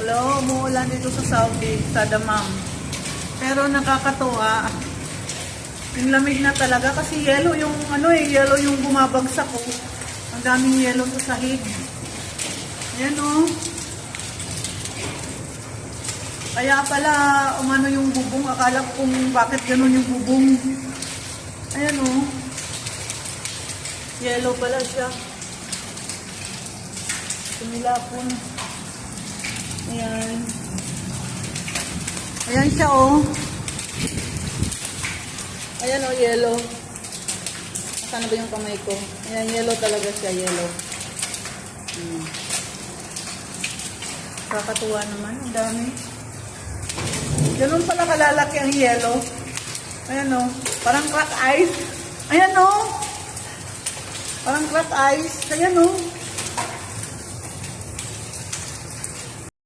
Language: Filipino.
Hello, umuulan dito sa Saudi, sa Damam. Pero nakakatuwa. Yung lamig na talaga kasi yellow yung yellow yung bumabagsak ko. Ang daming yellow sa sahig. Ayan o. Kaya pala umano yung bubong. Akala ko kung bakit ganun yung bubong. Ayan o. Yellow pala siya. Tumilapon. Ayan. Ayan siya o. Ayan o, yellow. Saan na ba yung kamay ko? Ayan, yellow talaga siya, yellow. Kakatuwa naman, ang dami. Ganun pala kalalaki ang yellow. Ayan o, parang crack ice. Ayan o. Parang crack ice. Ayan o.